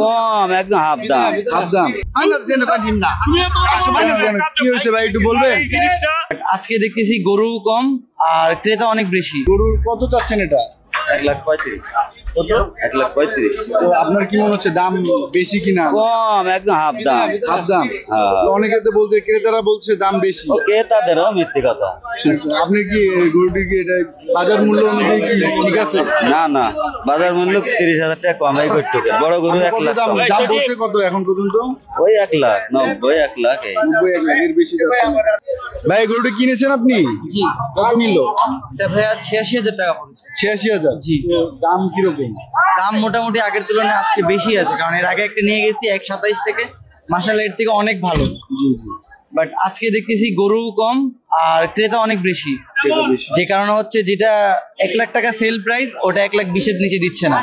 কম একদম হাফ দাম। কি হয়েছে ভাই একটু বলবেন? আজকে দেখতেছি গরু কম আর ক্রেতা অনেক বেশি। গরুর কত চাচ্ছেন এটা? 1,35,000। কত? 1,35,000। তো আপনার কি মনে হচ্ছে দাম বেশি কিনা? কম একদম হাফ দাম। হাফ দাম? হ্যাঁ। তো অনেকে তো বলতে, ক্রেতারা বলছে দাম বেশি। ও ক্রেতাদেরও মিথ্যে কথা। আপনি কি গরুটি কি এটা বাজার মূল্য অনুযায়ী কি ঠিক আছে? না না, বাজার মূল্য 30,000 টাকা কমাই করতে হবে। বড় গরু 1 লাখ দাম কম। দাম বলতে কত এখন পর্যন্ত? ওই 1,90,000 1 লাখ এই। 90 1 লাখ, এর বেশি যাচ্ছে না। ভাই গরুটি কিনেছেন আপনি? জি। কত নিল? এটা ভাইয়া 86,000 টাকা পড়েছে। 86,000? জি। তো দাম কিরকম? দাম মোটামুটি আগের তুলনায় আজকে বেশি আছে, কারণ এর আগে একটা নিয়ে গেছি 1,27,000 থেকে, মাশাআল্লাহ এর থেকে অনেক ভালো। জি জি। বাট আজকে দেখতেছি গরু কম আর ক্রেতা অনেক বেশি। এটা বেশি। যে কারণে হচ্ছে যেটা 1 লাখ টাকা সেল প্রাইস, ওটা 1,20,000 নিচে দিচ্ছে না।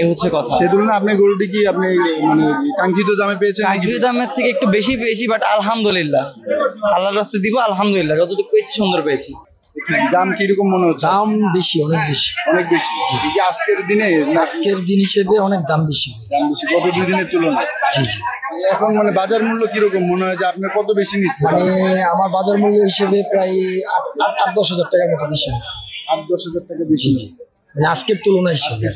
এই হচ্ছে কথা। সে তুলনায় আপনি গরুটি কি আপনি মানে কাঙ্ক্ষিত দামে পেয়েছেন নাকি? কাঙ্ক্ষিত দামের থেকে একটু বেশি পেয়েছি, বাট আলহামদুলিল্লাহ, আল্লাহর রাস্তে দিব আলহামদুলিল্লাহ, যতটুকু পেয়েছি সুন্দর পেয়েছি। দাম কিরকম মনে হচ্ছে? দাম বেশি, অনেক বেশি। অনেক বেশি। এই যে আজকের দিনে আজকের দিন হিসেবে অনেক দাম বেশি। দাম বেশি গত 2 দিনের তুলনায়। জি জি। এখন মানে বাজার মূল্য কিরকম মনে হয় যে আপনার কত বেশি নিচ্ছে? মানে আমার বাজার মূল্য হিসেবে প্রায় 8-10 হাজার টাকার মতো বেশি আছে। 8-10 হাজার টাকা বেশি। জি জি। মানে আজকের তুলনায় হিসেবে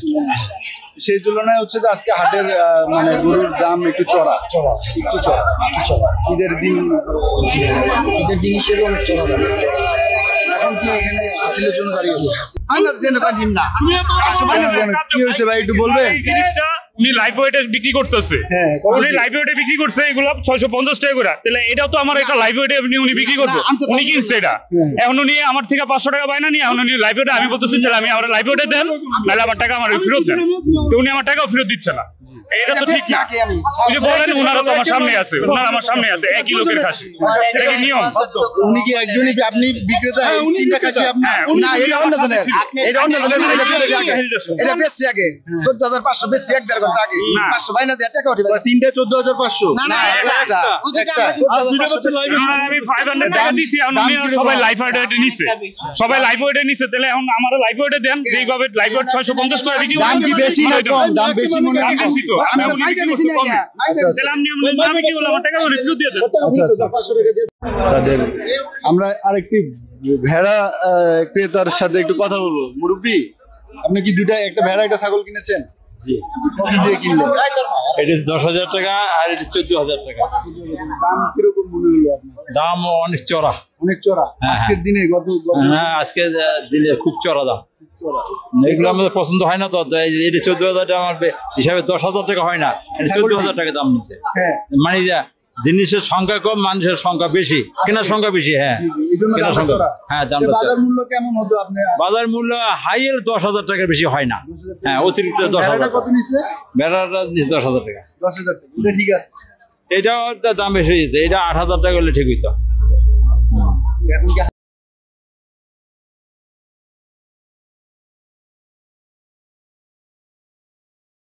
সেই তুলনায় হচ্ছে যে আজকে হাটের মানে গরুর দাম একটু চড়া। চড়া, একটু চড়া। একটু চড়া। ঈদের দিন ঈদের দিন হিসেবে অনেক চড়া দাম। এখন কি এখানে হাসিলের জন্য দাঁড়িয়েছে? কি হয়েছে ভাই একটু বলবেন? জিনিসটা উনি লাইভ ওয়েটে বিক্রি করতেছে। হ্যাঁ, উনি লাইভ ওয়েটে বিক্রি করছে এগুলো 650 টাকা করে। তাহলে এটাও তো আমার একটা লাইভ ওয়েটে উনি বিক্রি করবো। উনি কিনছে এটা, এখন উনি আমার থেকে 500 টাকা পায় না নিয়ে এখন উনি লাইভ ওয়েটে, আমি বলতেছি তাহলে আমি আমার লাইভ ওয়েটে দেন, নাহলে আমার টাকা আমার ফেরত দেন। তো উনি আমার টাকাও ফেরত দিচ্ছে না, এটা তো ঠিক না। ওই যে বলেন ওনারা তো আমার সামনে আছে, ওনারা আমার সামনে আছে, একই লোকের খাসি, এটা কি নিয়ম? উনি কি একজনই, আপনি বিক্রেতা? তিনটা খাসি আপনি? না, এটা অন্য জনের, এটা অন্য জনের, এটা বেচছি আগে 14,500 বেচছি 1.5 ঘন্টা আগে। 500 বাইনা দিয়ে টাকা উঠে গেছে। তিনটা 14,500? না একটা ওই দুইটা আমরা 14,500 বেচছি। আমি 500 টাকা দিছি, এখন উনি সবাই লাইভ ওয়েটে নিছে, সবাই লাইভ ওয়েটে নিছে, তাহলে এখন আমার লাইভ ওয়েটে দেন, যেইভাবে লাইভ ওয়েট 650 করে বিক্রি দাম কি বেশি না কম? দাম বেশি মনে হয়? বেশি তো আমি তো পাইকা বেশি না এটা। তাহলে আপনি না বিক্রি করলে আমার টাকা ফেরত দিয়ে দেন। তাদের আমরা আরেকটি ভেড়া ক্রেতার সাথে একটু কথা বলবো। মুরব্বী, আপনি কি একটা ভেড়া একটা ছাগল কিনেছেন? জি। কত দিয়ে কিনলেন? এটা 10,000 টাকা আর এটা 14,000 টাকা। দাম কিরকম মনে হলো আপনার? দাম অনেক চড়া। অনেক চড়া আজকের দিনে? হ্যাঁ, আজকে দিলে খুব চড়া দাম। এগুলো আমাদের পছন্দ হয় না তো। এটা 14,000 টাকা আমার হিসাবে 10,000 টাকা হয় না, 14,000 টাকা দাম নিচ্ছে। হ্যাঁ, মানে জিনিসের সংখ্যা কম, মানুষের সংখ্যা বেশি, কেনার সংখ্যা বেশি। হ্যাঁ, কেনার সংখ্যা। হ্যাঁ, দামটা বাজার মূল্য কেমন হতো আপনার? বাজার মূল্য হাইয়ের 10,000 টাকার বেশি হয় না। হ্যাঁ, অতিরিক্ত 10,000। কত নিচ্ছে? ভেড়াটা নিচ্ছে 10,000 টাকা। 10,000 টাকা, এটা ঠিক আছে। এটাও দাম বেশি হয়েছে, এটা 8,000 টাকা হলে ঠিক হইতো। এখন কি